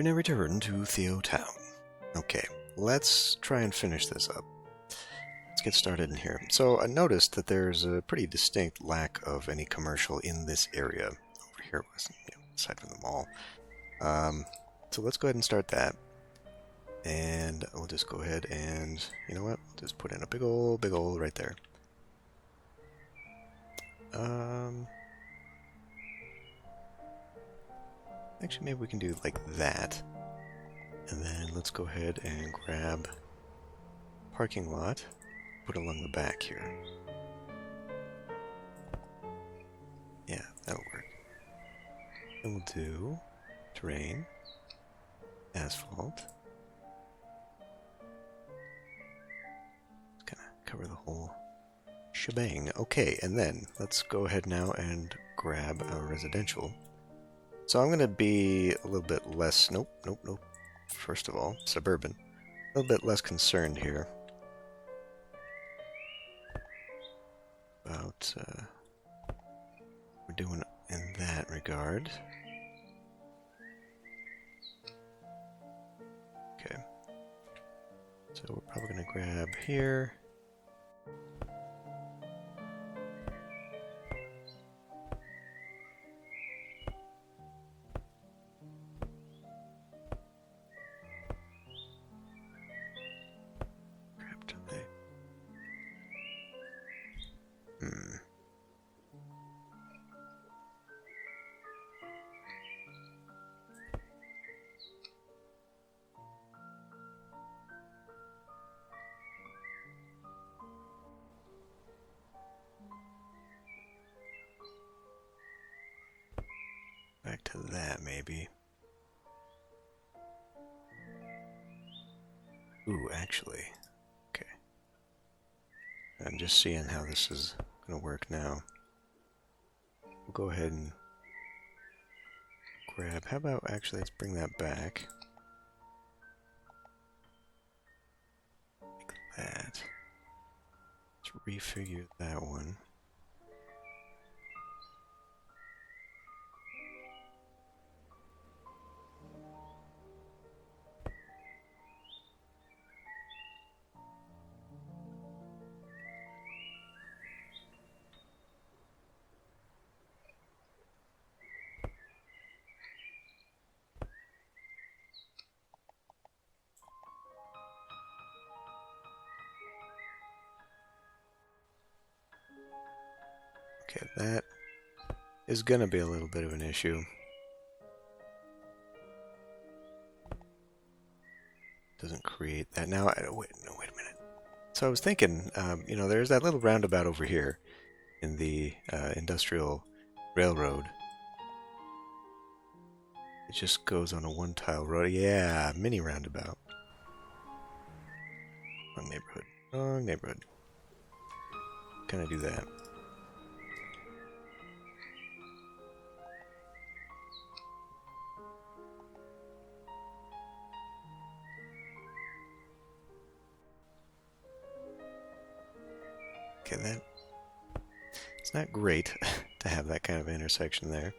We now return to TheoTown. Okay, let's try and finish this up. Let's get started in here. So I noticed that there's a pretty distinct lack of any commercial in this area. Over here, aside from the mall. So let's go ahead and start that. And we'll just go ahead and, you know what? We'll just put in a big old right there. Actually, maybe we can do like that. And then let's go ahead and grab parking lot, put it along the back here. Yeah, that'll work. Then we'll do terrain, asphalt. Just kind of cover the whole shebang. Okay, and then let's go ahead now and grab our residential. So I'm going to be a little bit less, nope. First of all, suburban. A little bit less concerned here about what we're doing in that regard. Okay. So we're probably going to grab here. Back to that, maybe. Ooh, actually. Okay. I'm just seeing how this is going to work now. We'll go ahead and grab... How about, actually, let's bring that back. Like that. Let's refigure that one. Okay, that is going to be a little bit of an issue. Doesn't create that. Now, wait a minute. So I was thinking, there's that little roundabout over here in the industrial railroad. It just goes on a one-tile road. Yeah, mini roundabout. Wrong neighborhood. Can I do that? Okay, it's not great to have that kind of intersection there.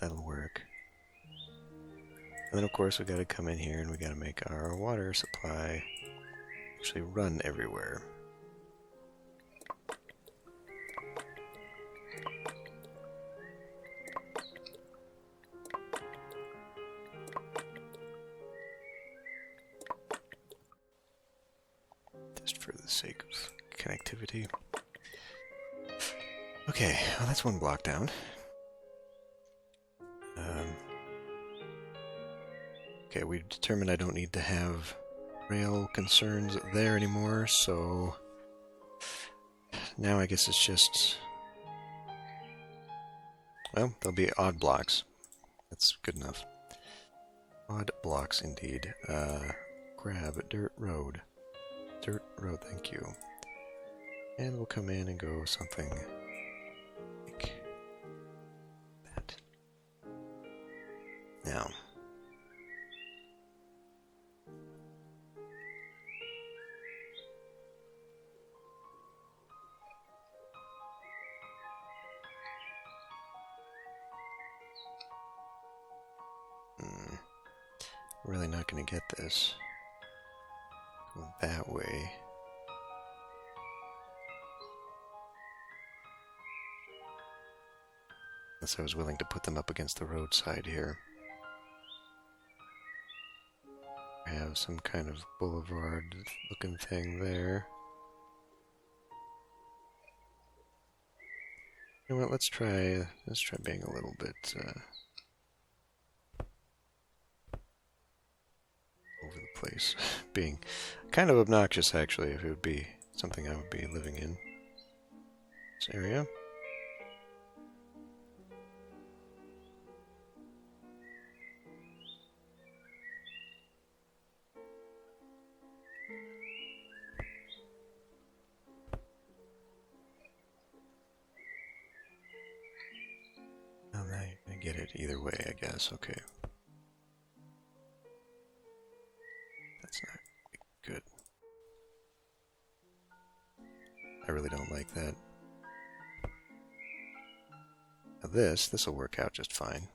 That'll work. And then of course we gotta come in here and we gotta make our water supply actually run everywhere. Just for the sake of connectivity. Okay, well that's one block down. Okay, we've determined I don't need to have rail concerns there anymore, so now I guess it's just, well, there'll be odd blocks. That's good enough. Odd blocks indeed. Grab dirt road. Dirt road, thank you. And we'll come in and go something like that. Now, Really not going to get this. Going that way. Unless I was willing to put them up against the roadside here. I have some kind of boulevard looking thing there. You know what, let's try being a little bit over the place. Being kind of obnoxious, actually, if it would be something I would be living in this area. Oh, now you're gonna get it either way, I guess. Okay. That's not good. I really don't like that. Now this will work out just fine.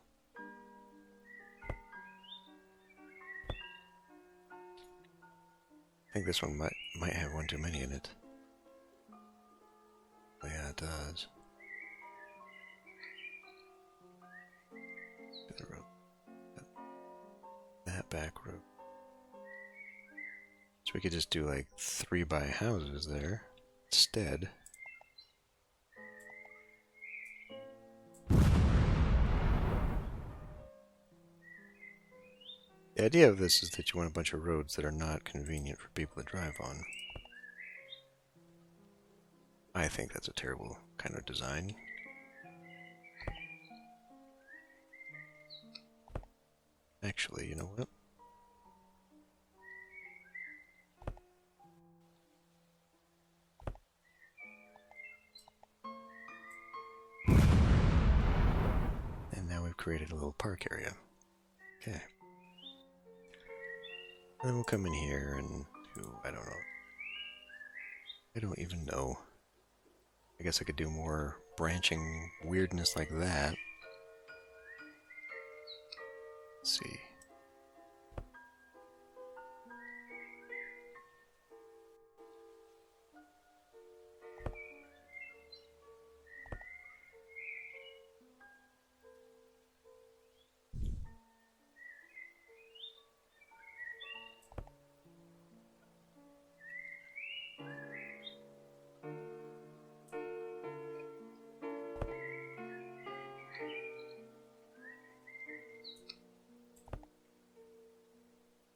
I think this one might have one too many in it. Oh, yeah, it does. That back road. So we could just do like 3 by houses there instead. The idea of this is that you want a bunch of roads that are not convenient for people to drive on. I think that's a terrible kind of design. Actually, you know what? And now we've created a little park area. Okay. And then we'll come in here and do, I don't know. I don't even know. I guess I could do more branching weirdness like that. Let's see.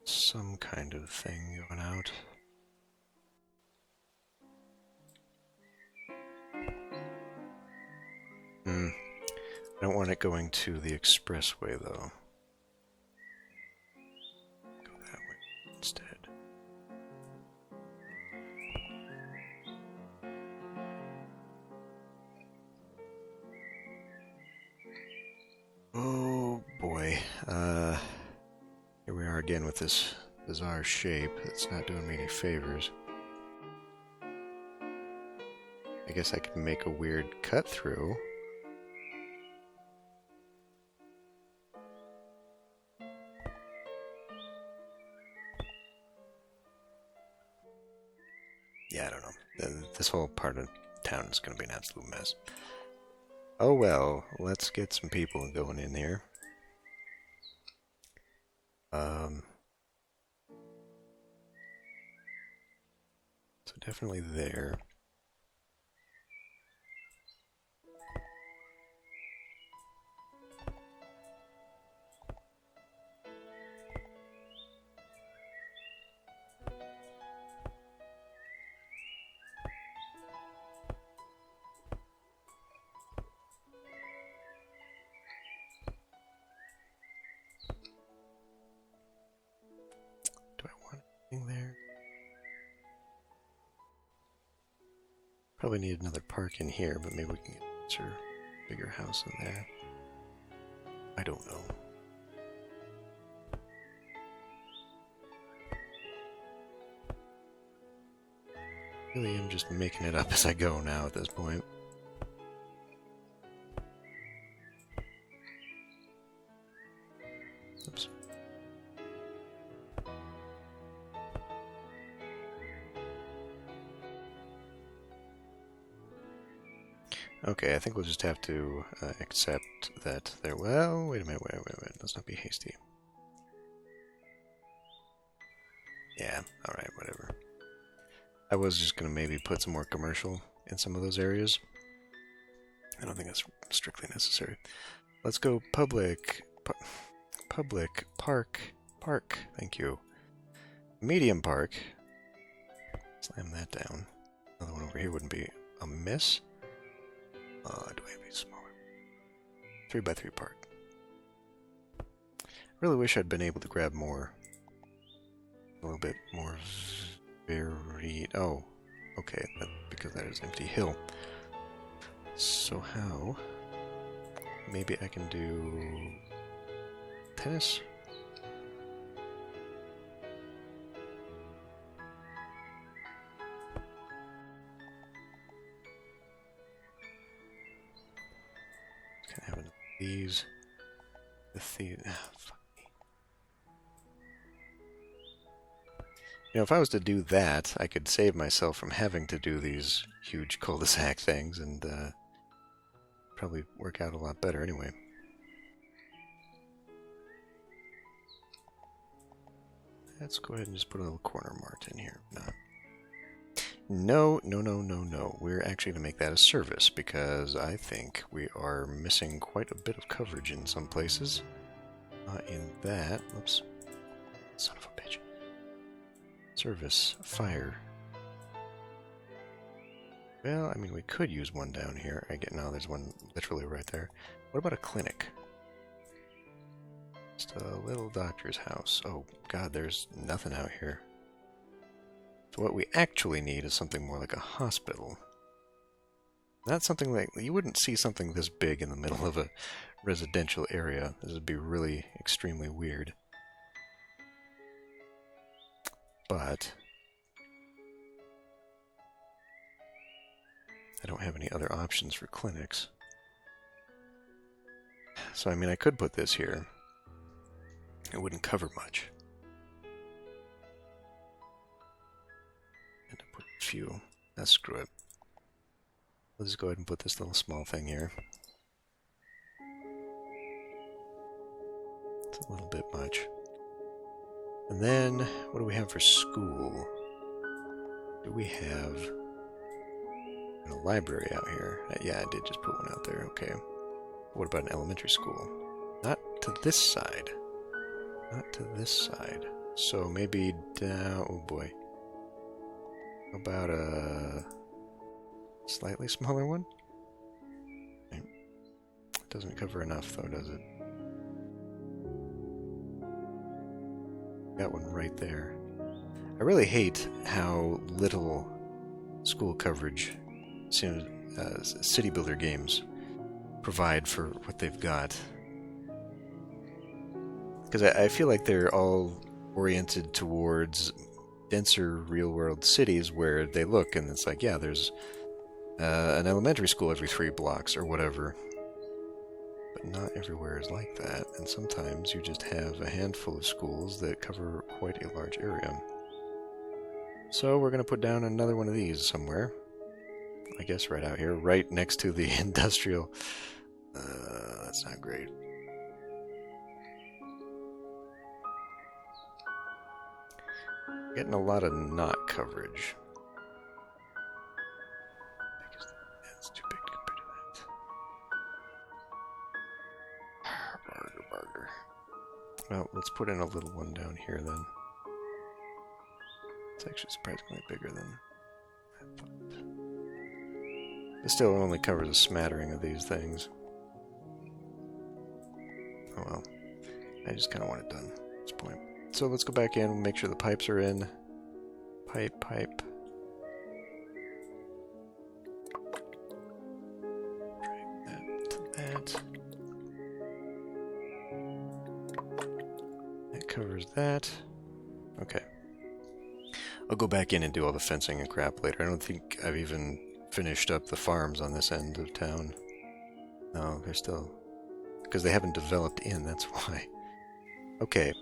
Some kind of thing going out. I don't want it going to the expressway, though. Go that way instead. Oh boy. Here we are again with this bizarre shape that's not doing me any favors. I guess I could make a weird cut through. Yeah, I don't know. This whole part of town is going to be an absolute mess. Oh well, let's get some people going in here. So definitely there. Do I want anything there? Probably need another park in here, but maybe we can get a bigger house in there. I don't know. Really am just making it up as I go now at this point. Oops. Okay, I think we'll just have to accept that there... Well, wait a minute, wait. Let's not be hasty. Yeah, alright, whatever. I was just going to maybe put some more commercial in some of those areas. I don't think that's strictly necessary. Let's go public, park, thank you. Medium park. Slam that down. Another one over here wouldn't be amiss. Do I have a smaller? 3x3 park. Really wish I'd been able to grab more. A little bit more varied. Oh, okay, because that is empty hill. So how? Maybe I can do tennis? Can I have one of these? Fuck me. You know, if I was to do that, I could save myself from having to do these huge cul-de-sac things and probably work out a lot better anyway. Let's go ahead and just put a little corner marked in here. No. We're actually going to make that a service because I think we are missing quite a bit of coverage in some places. In that... Oops. Son of a bitch. Service. Fire. Well, I mean, we could use one down here. No, there's one literally right there. What about a clinic? Just a little doctor's house. Oh, God, there's nothing out here. So what we actually need is something more like a hospital. Not something like... You wouldn't see something this big in the middle of a residential area. This would be really extremely weird. But... I don't have any other options for clinics. So, I mean, I could put this here. It wouldn't cover much. And to put a few. Screw it. Let's just go ahead and put this little small thing here. It's a little bit much. And then, what do we have for school? Do we have a library out here? Yeah, I did just put one out there. Okay. What about an elementary school? Not to this side. Not to this side. So maybe down... Oh boy. How about a slightly smaller one? Okay. Doesn't cover enough though, does it? Got one right there. I really hate how little school coverage city builder games provide for what they've got. Because I feel like they're all oriented towards denser real-world cities where they look and it's like, yeah, there's an elementary school every 3 blocks or whatever. But not everywhere is like that, and sometimes you just have a handful of schools that cover quite a large area. So we're going to put down another one of these somewhere. I guess right out here, right next to the industrial. That's not great. Getting a lot of not coverage. That's too big compared to that. Barger. Well, let's put in a little one down here then. It's actually surprisingly bigger than I thought. It still only covers a smattering of these things. Oh well. I just kind of want it done at this point. So let's go back in and make sure the pipes are in. Pipe. Drag that to that. That covers that. Okay. I'll go back in and do all the fencing and crap later. I don't think I've even finished up the farms on this end of town. No, they're still... Because they haven't developed in, that's why. Okay.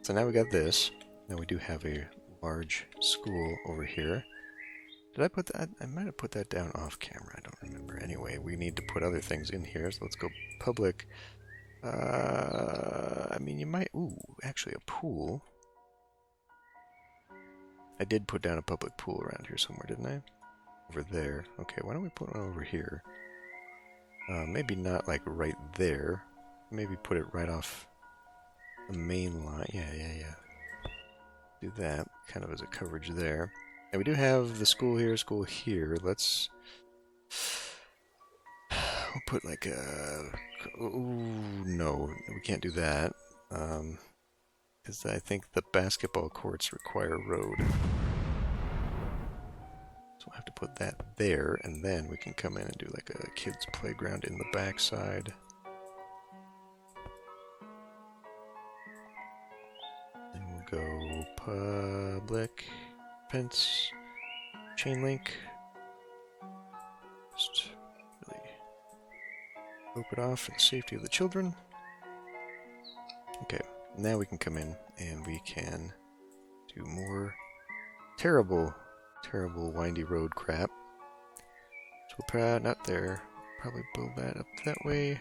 So now we got this. Now we do have a large school over here. Did I put that? I might have put that down off camera. I don't remember. Anyway, we need to put other things in here, so let's go public. I mean, you might... Ooh, actually a pool. I did put down a public pool around here somewhere, didn't I? Over there. Okay, why don't we put one over here? Maybe not like right there. Maybe put it right off the main line. Yeah. Do that, kind of as a coverage there. And we do have the school here. Let's... We'll put like a... Ooh, no, we can't do that. Because I think the basketball courts require a road. So we'll have to put that there, and then we can come in and do like a kids' playground in the backside. And we'll go public, fence, chain link. Just really rope it off for the safety of the children. Okay, now we can come in and we can do more terrible windy road crap. So we'll probably not there. Probably build that up that way.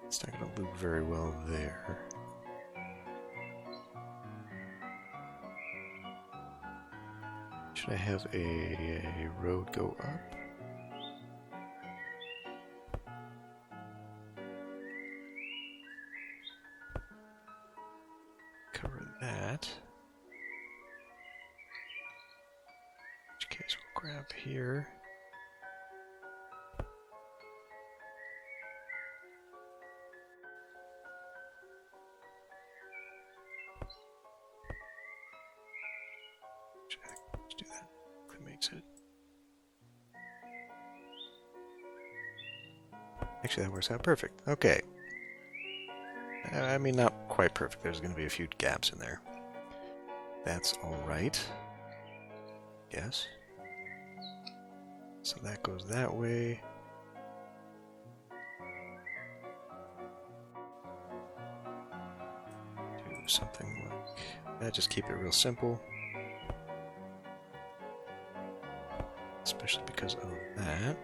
It's not going to loop very well there. Should I have a road go up? Cover that. In which case we'll grab here. Let's do that. That makes it. Actually, that works out perfect. Okay. I mean, not quite perfect. There's going to be a few gaps in there. That's alright. Yes. So that goes that way. Do something like that. Just keep it real simple. Especially because of that.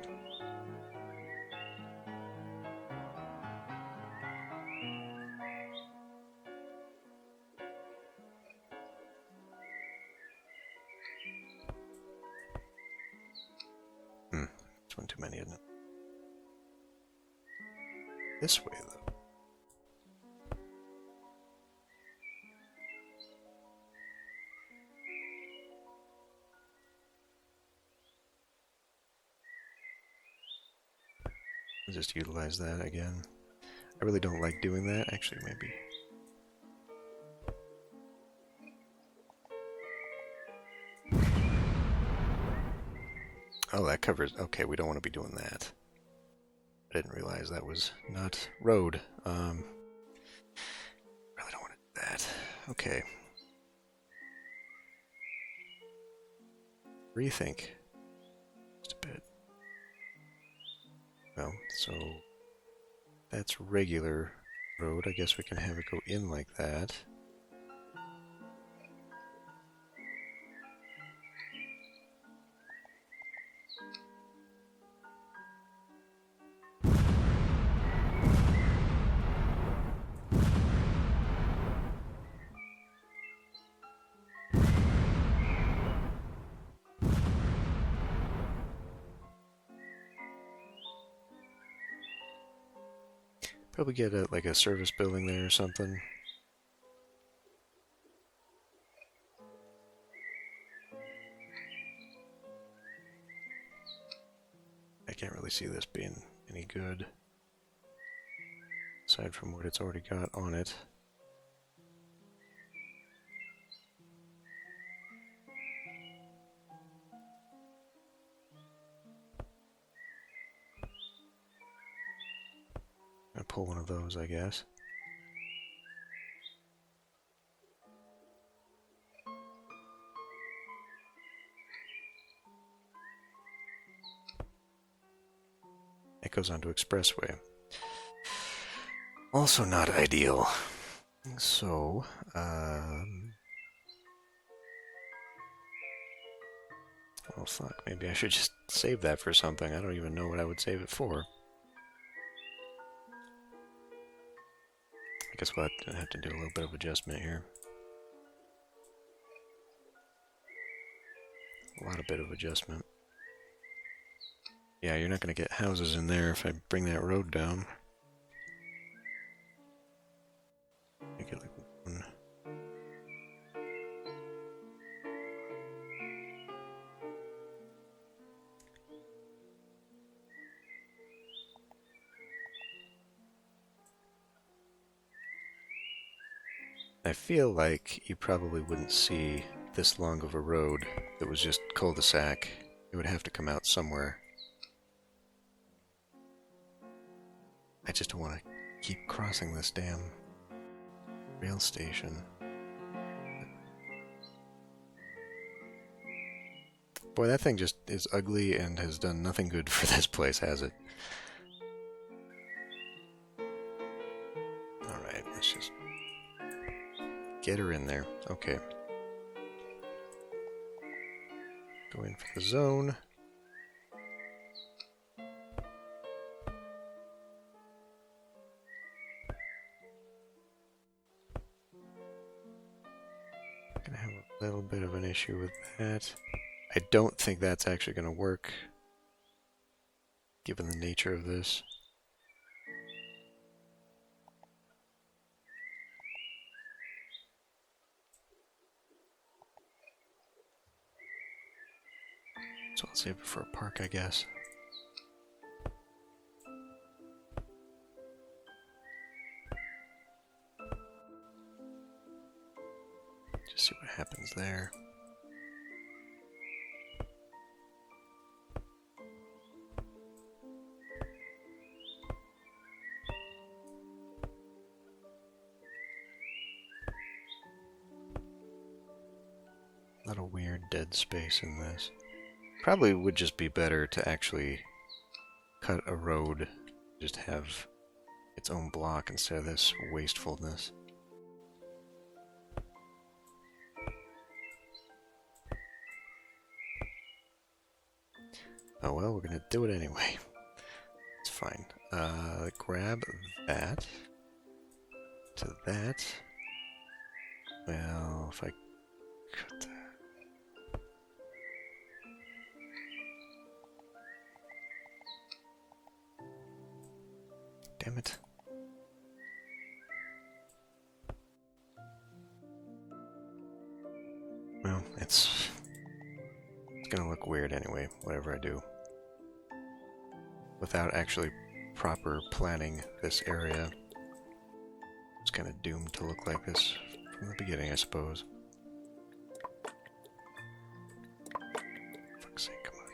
It's one too many, isn't it? This way, though. I'll just utilize that again. I really don't like doing that. Actually, maybe. Oh, that covers... Okay, we don't want to be doing that. I didn't realize that was not road. Really don't want to do that. Okay. Rethink. Just a bit. Well, so... That's regular road. I guess we can have it go in like that. Probably get like a service building there or something. I can't really see this being any good, aside from what it's already got on it. I'll pull one of those, I guess. It goes onto expressway. Also not ideal. So, oh fuck, maybe I should just save that for something. I don't even know what I would save it for. I guess we'll have to do a little bit of adjustment here. A lot of bit of adjustment. Yeah, you're not going to get houses in there if I bring that road down. Make it like one. I feel like you probably wouldn't see this long of a road that was just cul-de-sac. It would have to come out somewhere. I just don't want to keep crossing this damn rail station. Boy, that thing just is ugly and has done nothing good for this place, has it? Alright, let's just get her in there. Okay. Go in for the zone. Gonna have a little bit of an issue with that. I don't think that's actually gonna work, given the nature of this. So I'll save it for a park, I guess. Just see what happens there. A lot of weird dead space in this. Probably would just be better to actually cut a road, just have its own block instead of this wastefulness. Oh well, we're gonna do it anyway. It's fine. Grab that to that. Well, if I cut that. Damn it. Well, it's gonna look weird anyway, whatever I do. Without actually proper planning this area, it's kind of doomed to look like this from the beginning, I suppose. For fuck's sake, come on.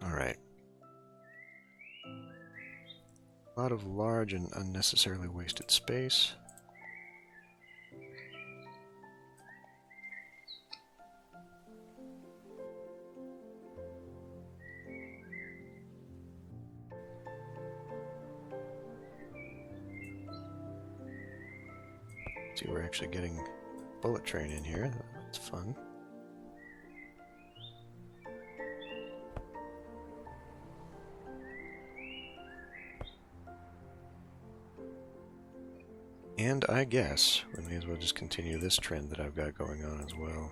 Alright. A lot of large and unnecessarily wasted space. See, we're actually getting bullet train in here. That's fun. And I guess we may as well just continue this trend that I've got going on as well.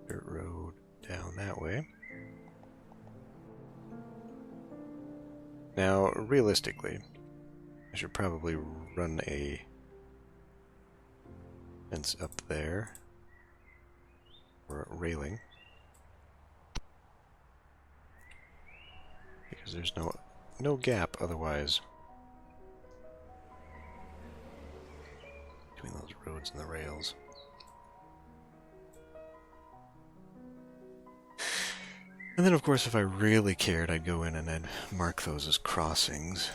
Dirt road down that way. Now, realistically, I should probably run a fence up there, or a railing, because there's no gap otherwise between those roads and the rails. And then, of course, if I really cared, I'd go in and I'd mark those as crossings.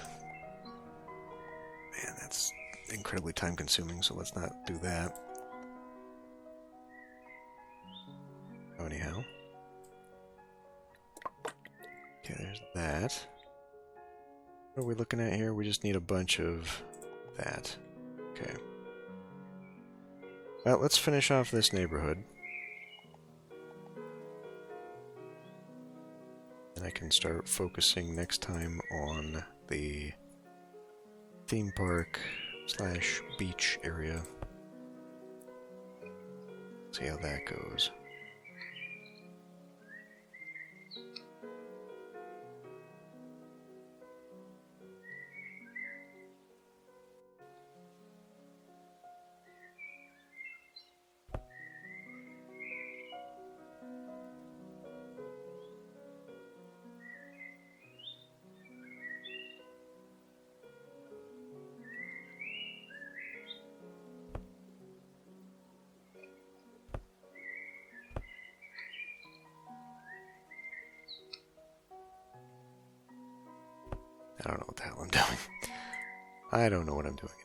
Man, that's incredibly time-consuming, so let's not do that. Oh, anyhow. Okay, there's that. What are we looking at here? We just need a bunch of that. Okay. Well, let's finish off this neighborhood. And I can start focusing next time on the theme park / beach area. See how that goes. I don't know what the hell I'm doing. I don't know what I'm doing anymore.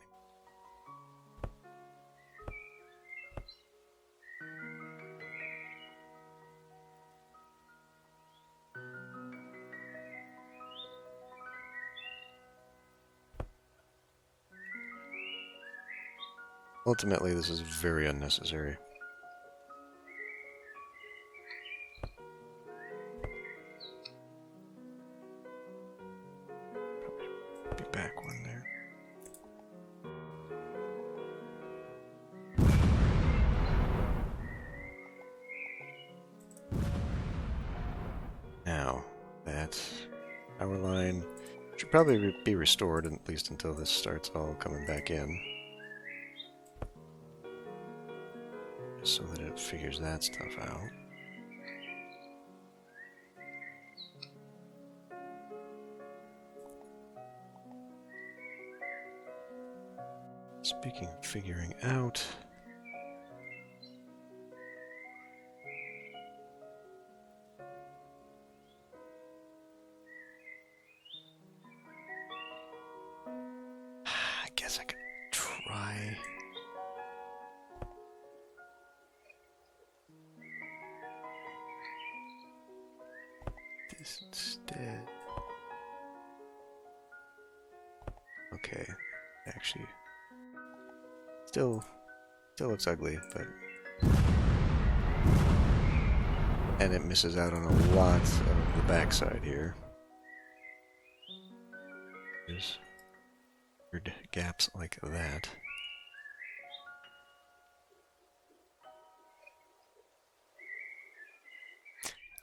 Ultimately, this is very unnecessary. Probably be back one there. Now, that power line should probably be restored, at least until this starts all coming back in. Just so that it figures that stuff out. Speaking of figuring out... I guess I could try... this instead. Okay, actually... Still looks ugly, but... And it misses out on a lot of the backside here. There's weird gaps like that.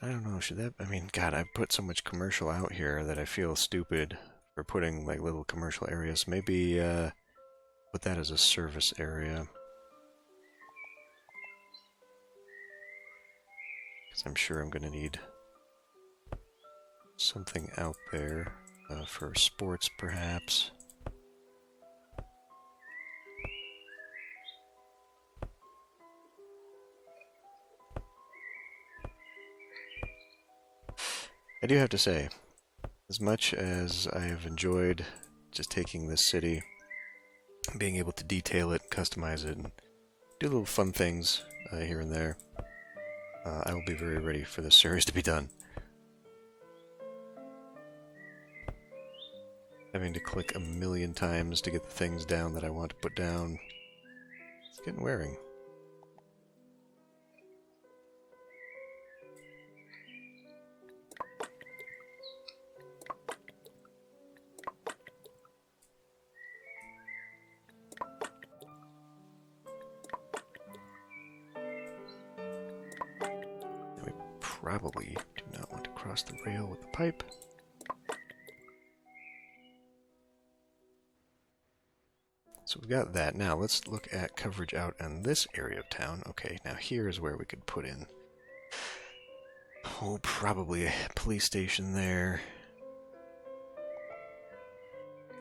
I don't know, should that... I mean, God, I put so much commercial out here that I feel stupid for putting, like, little commercial areas. Maybe, put that as a service area. Because I'm sure I'm going to need something out there for sports, perhaps. I do have to say, as much as I have enjoyed just taking this city, being able to detail it, customize it, and do little fun things here and there, I will be very ready for this series to be done. Having to click a million times to get the things down that I want to put down, it's getting wearing. Probably do not want to cross the rail with the pipe. So we've got that. Now let's look at coverage out on this area of town. Okay, now here's where we could put in, oh, probably a police station there.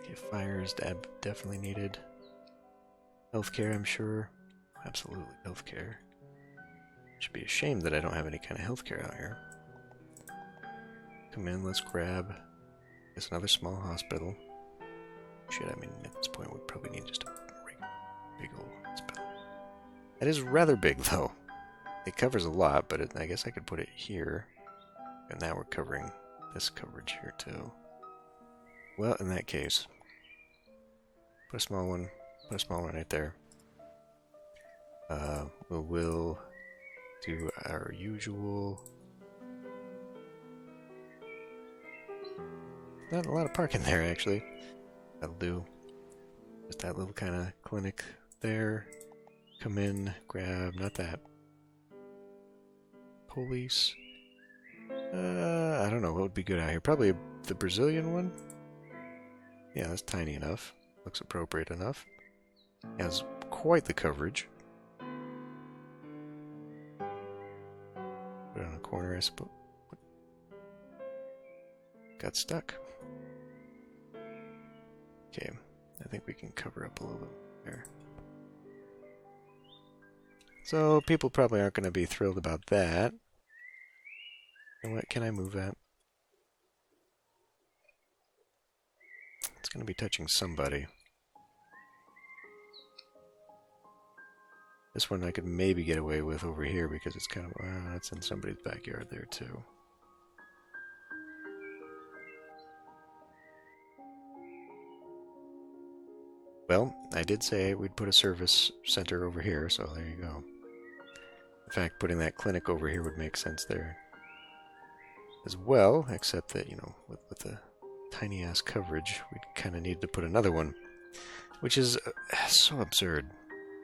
Okay, fires definitely needed. Healthcare, I'm sure. Absolutely, healthcare. Should be a shame that I don't have any kind of healthcare out here. come in, let's grab this another small hospital. Shit, I mean, at this point we probably need just a big old hospital. That is rather big, though. It covers a lot, but I guess I could put it here. And now we're covering this coverage here, too. Well, in that case, put a small one right there. We'll do our usual... Not a lot of parking there, actually. That'll do. Just that little kind of clinic there. Come in, grab, not that. Police. I don't know what would be good out here. Probably the Brazilian one. Yeah, that's tiny enough. Looks appropriate enough. Has quite the coverage. Put it on a corner, I suppose. Got stuck. Okay, I think we can cover up a little bit there. So people probably aren't going to be thrilled about that. And what can I move at? It's going to be touching somebody. This one I could maybe get away with over here because it's kind of, it's in somebody's backyard there too. Well, I did say we'd put a service center over here, so there you go. In fact, putting that clinic over here would make sense there as well, except that, you know, with the tiny-ass coverage, we kind of need to put another one, which is so absurd.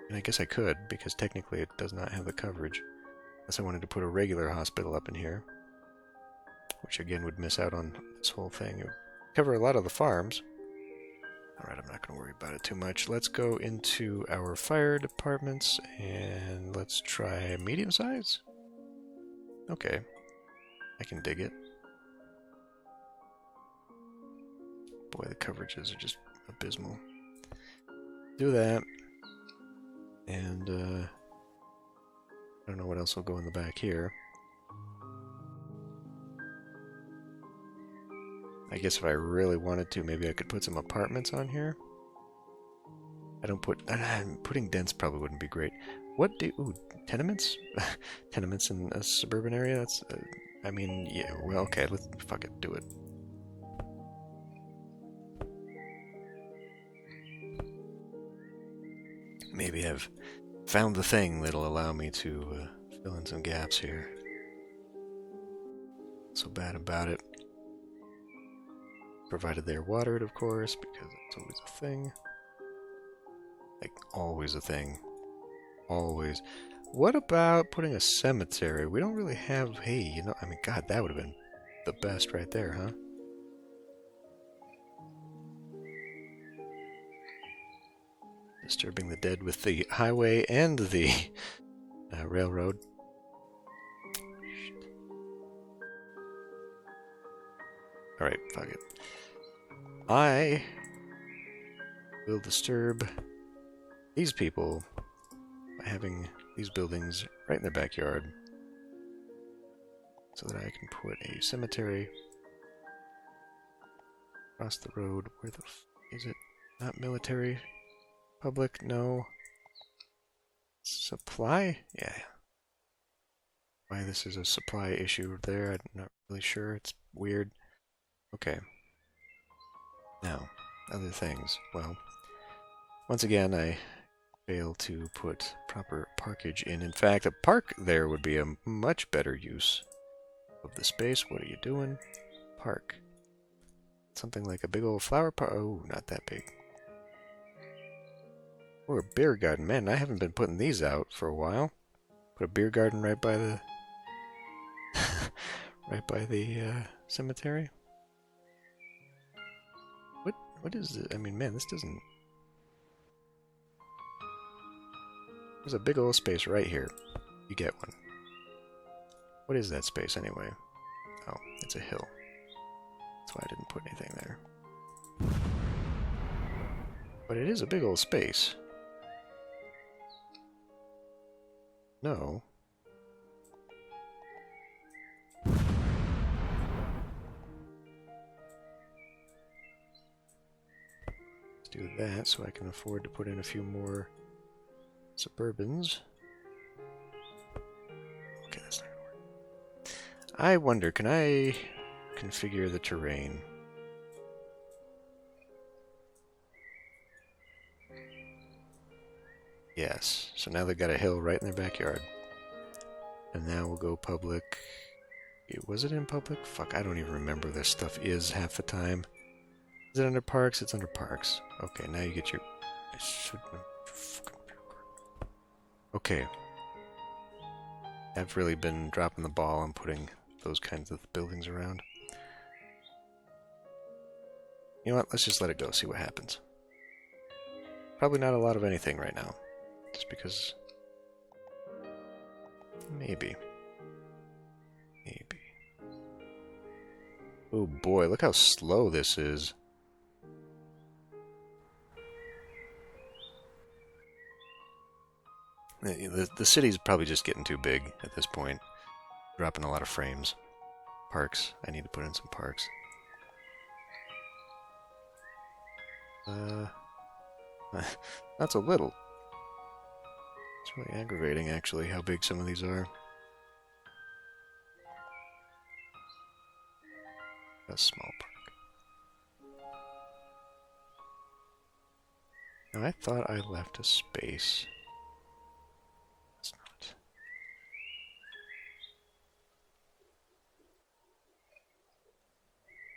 And I guess I could, because technically it does not have the coverage, unless I wanted to put a regular hospital up in here, which again would miss out on this whole thing. It would cover a lot of the farms. Alright, I'm not going to worry about it too much. Let's go into our fire departments, and let's try medium size. Okay, I can dig it. Boy, the coverages are just abysmal. Do that. And, I don't know what else will go in the back here. I guess if I really wanted to, maybe I could put some apartments on here. Putting dense probably wouldn't be great. What do, tenements? Tenements in a suburban area? That's, I mean, yeah, well, okay, let's, fuck it, do it. Maybe I've found the thing that'll allow me to fill in some gaps here. Not so bad about it. Provided they're watered, of course, because it's always a thing. Like, always a thing. Always. What about putting a cemetery? We don't really have... Hey, you know, I mean, God, that would have been the best right there, huh? Disturbing the dead with the highway and the railroad. Alright, fuck it. I will disturb these people by having these buildings right in their backyard so that I can put a cemetery across the road. Where the f is it? Not military? Public? No. Supply? Yeah. Why this is a supply issue there, I'm not really sure. It's weird. Okay. Now, other things. Well, once again, I fail to put proper parkage in. In fact, a park there would be a much better use of the space. What are you doing? Park. Something like a big old flower park. Oh, not that big. Or a beer garden. Man, I haven't been putting these out for a while. Put a beer garden right by the... right by the cemetery. What is it? I mean, man, this doesn't... There's a big old space right here. You get one. What is that space anyway? Oh, it's a hill. That's why I didn't put anything there. But it is a big old space. No. do that so I can afford to put in a few more Suburbans. Okay, that's not gonna work. I wonder, can I configure the terrain? Yes. So now they've got a hill right in their backyard. And now we'll go public. Was it in public? Fuck, I don't even remember this stuff is half the time. Is it under parks? It's under parks. Okay, now you get your... Okay. I've really been dropping the ball on putting those kinds of buildings around. You know what? Let's just let it go, see what happens. Probably not a lot of anything right now. Just because... Maybe. Oh boy, look how slow this is. The city's probably just getting too big at this point. Dropping a lot of frames. Parks. I need to put in some parks. That's a little. It's really aggravating, actually, how big some of these are. A small park. Now, I thought I left a space. It's not.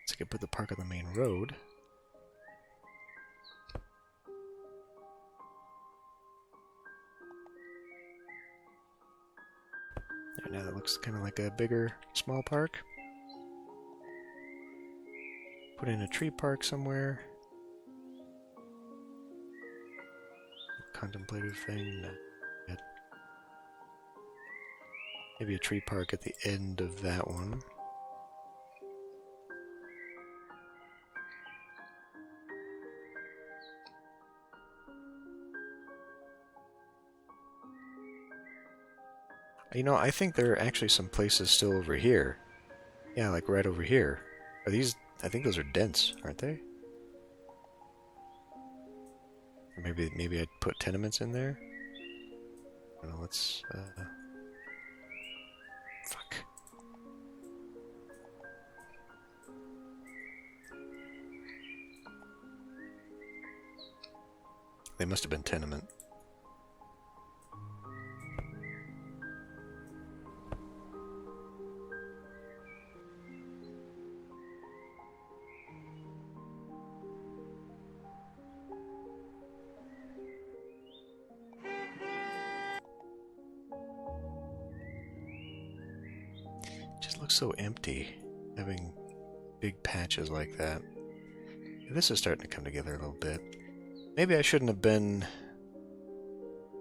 So I could put the park on the main road. There, now that looks kind of like a bigger, small park. Put in a tree park somewhere. Contemplative thing. Not yet. Maybe a tree park at the end of that one. You know, I think there are actually some places still over here. Yeah, like right over here. Are these... I think those are dense, aren't they? Or maybe I'd put tenements in there? I don't know, let's... Fuck. They must have been tenement. Looks so empty, having big patches like that. This is starting to come together a little bit. Maybe I shouldn't have been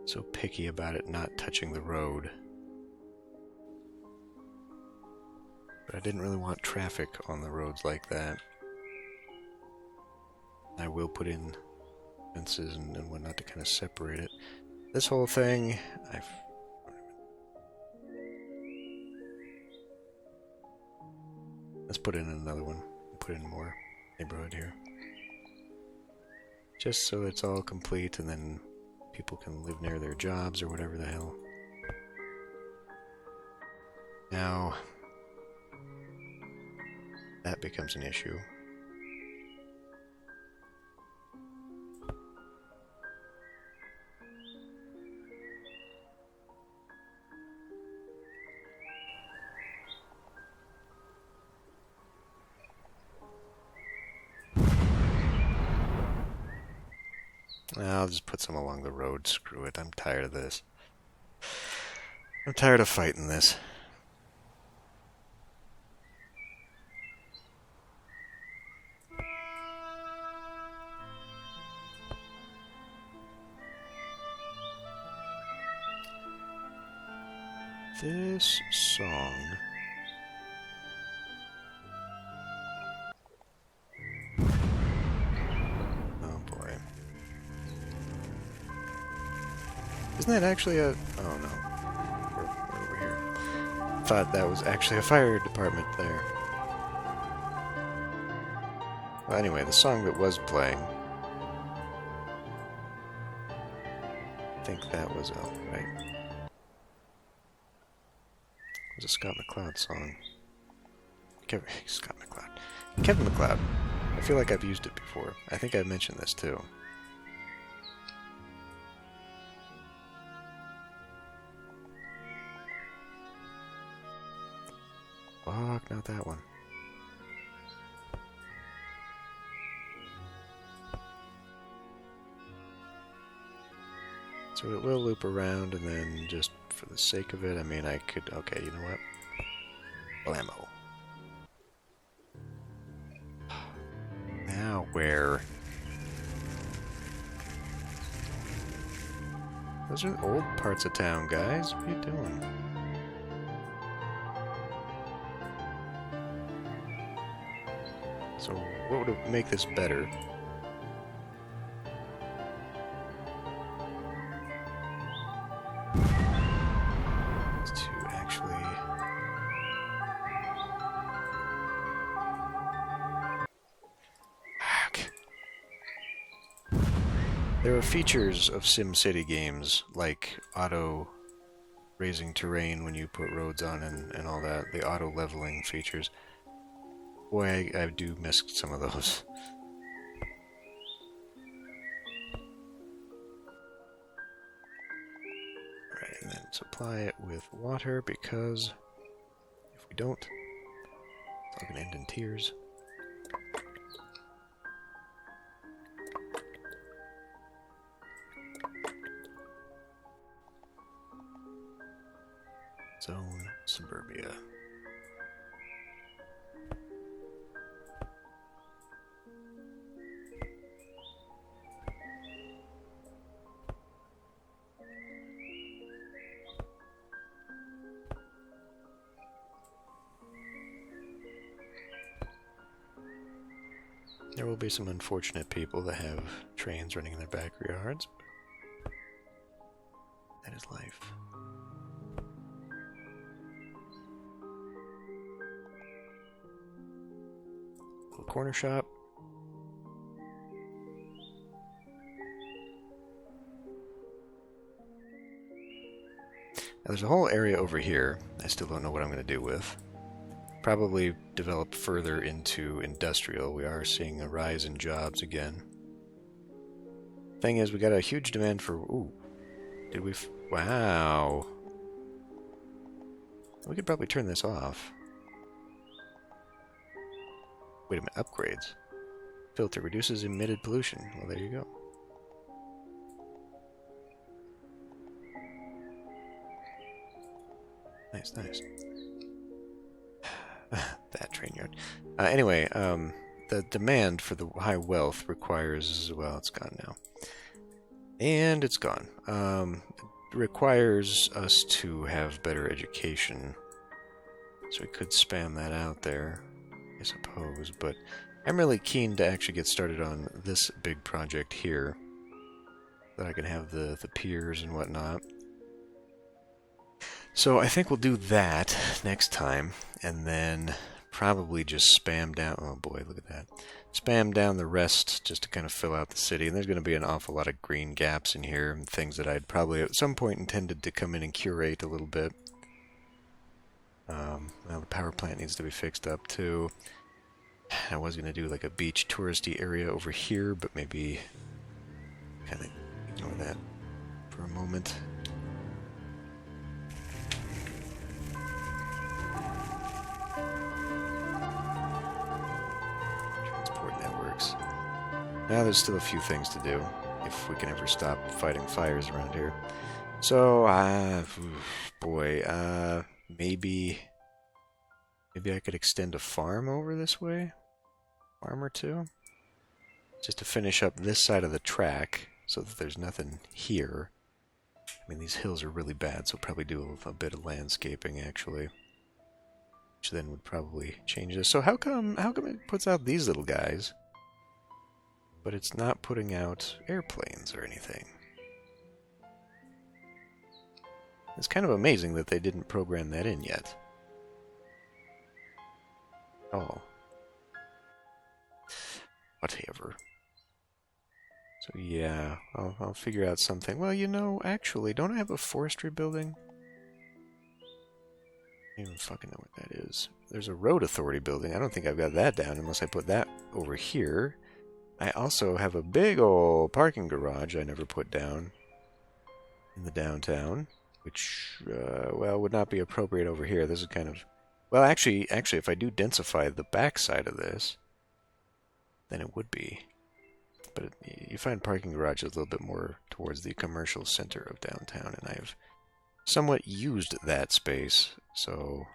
so picky about it not touching the road. But I didn't really want traffic on the roads like that. I will put in fences and whatnot to kind of separate it. This whole thing, let's put in another one. Put in more neighborhood here. Just so it's all complete and then people can live near their jobs or whatever the hell. Now, that becomes an issue. I'll just put some along the road. Screw it. I'm tired of this. I'm tired of fighting this. This song... Isn't that actually a... Oh, no. We're over here. Thought that was actually a fire department there. Well, anyway, the song that was playing think that was, oh, right. It was a Scott McCloud song. Scott McCloud. Kevin McCloud. I feel like I've used it before. I think I mentioned this too. Fuck, not that one. So it will loop around, and then just for the sake of it, I mean, I could... Okay, you know what? Blammo. Now where? Those are the old parts of town, guys. What are you doing? So what would make this better? To actually... There are features of SimCity games, like auto raising terrain when you put roads on and all that, the auto leveling features. Boy, I do miss some of those. Alright, and then supply it with water, because if we don't, it's all going to end in tears. Zone Suburbia. There will be some unfortunate people that have trains running in their backyards. That is life. Little corner shop. Now there's a whole area over here I still don't know what I'm going to do with. Probably develop further into industrial. We are seeing a rise in jobs again. Thing is, we got a huge demand for... Ooh. Did we... Wow. We could probably turn this off. Wait a minute. Upgrades. Filter reduces emitted pollution. Well, there you go. Nice, nice. That train yard. Anyway, the demand for the high wealth requires... Well, it's gone now. And it's gone. It requires us to have better education. So we could spam that out there, I suppose. But I'm really keen to actually get started on this big project here. That I can have the piers and whatnot. So I think we'll do that next time, and then probably just spam down... Oh boy, look at that. Spam down the rest just to kind of fill out the city. And there's going to be an awful lot of green gaps in here, and things that I'd probably at some point intended to come in and curate a little bit. Well, the power plant needs to be fixed up too. I was going to do like a beach touristy area over here, but maybe kind of ignore that for a moment. Now there's still a few things to do, if we can ever stop fighting fires around here. So, boy, maybe I could extend a farm over this way? Farm or two? Just to finish up this side of the track, so that there's nothing here. I mean, these hills are really bad, so probably do a bit of landscaping, actually. Which then would probably change this. So how come it puts out these little guys? But it's not putting out airplanes or anything. It's kind of amazing that they didn't program that in yet. Oh. Whatever. So yeah, I'll figure out something. Well, you know, actually, don't I have a forestry building? I don't even fucking know what that is. There's a road authority building. I don't think I've got that down unless I put that over here. I also have a big old parking garage I never put down in the downtown, which, well, would not be appropriate over here. This is kind of... Well, actually, if I do densify the backside of this, then it would be. But you find parking garages a little bit more towards the commercial center of downtown, and I've somewhat used that space, so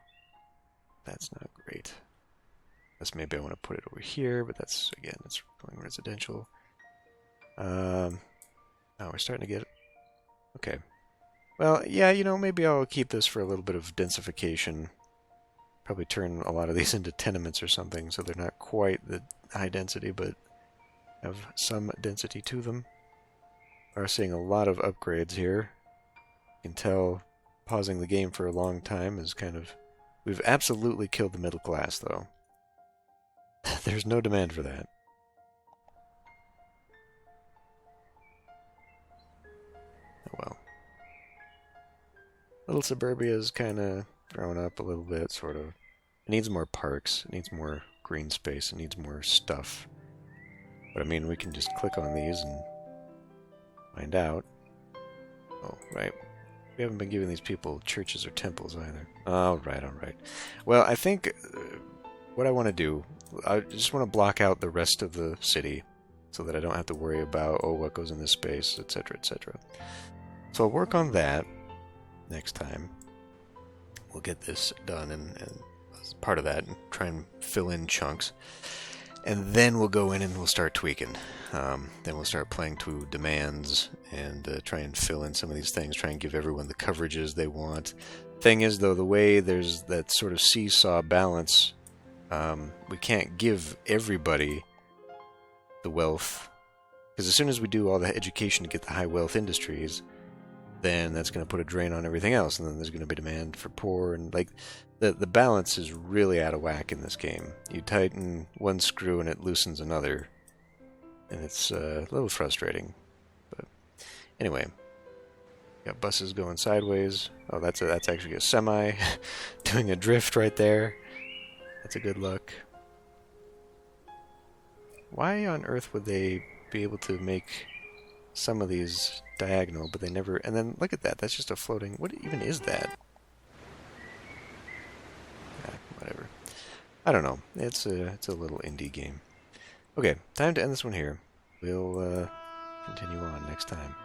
that's not great. Unless maybe I want to put it over here, but that's, again, it's going residential. Oh, we're starting to get... Okay. Well, yeah, you know, maybe I'll keep this for a little bit of densification. Probably turn a lot of these into tenements or something, so they're not quite the high density, but have some density to them. We are seeing a lot of upgrades here. You can tell pausing the game for a long time is kind of... We've absolutely killed the middle class, though. There's no demand for that. Oh well. Little suburbia is kind of grown up a little bit, sort of. It needs more parks. It needs more green space. It needs more stuff. But I mean, we can just click on these and find out. Oh, right. We haven't been giving these people churches or temples either. All right, all right. Well, I think what I want to do, I just want to block out the rest of the city so that I don't have to worry about, oh, what goes in this space, etc., etc. So I'll work on that next time. We'll get this done, and as part of that, and try and fill in chunks. And then we'll go in and we'll start tweaking. Then we'll start playing to demands and try and fill in some of these things, try and give everyone the coverages they want. Thing is, though, the way there's that sort of seesaw balance, we can't give everybody the wealth. Because as soon as we do all the education to get the high wealth industries, then that's going to put a drain on everything else, and then there's going to be demand for poor, and like the balance is really out of whack in this game. You tighten one screw and it loosens another, and it's a little frustrating. But anyway, got buses going sideways. Oh, that's actually a semi doing a drift right there. That's a good look. Why on earth would they be able to make some of these diagonal, but they never... And then look at that, that's just a floating... What even is that? Whatever. I don't know. It's a little indie game. Okay, time to end this one here. We'll continue on next time.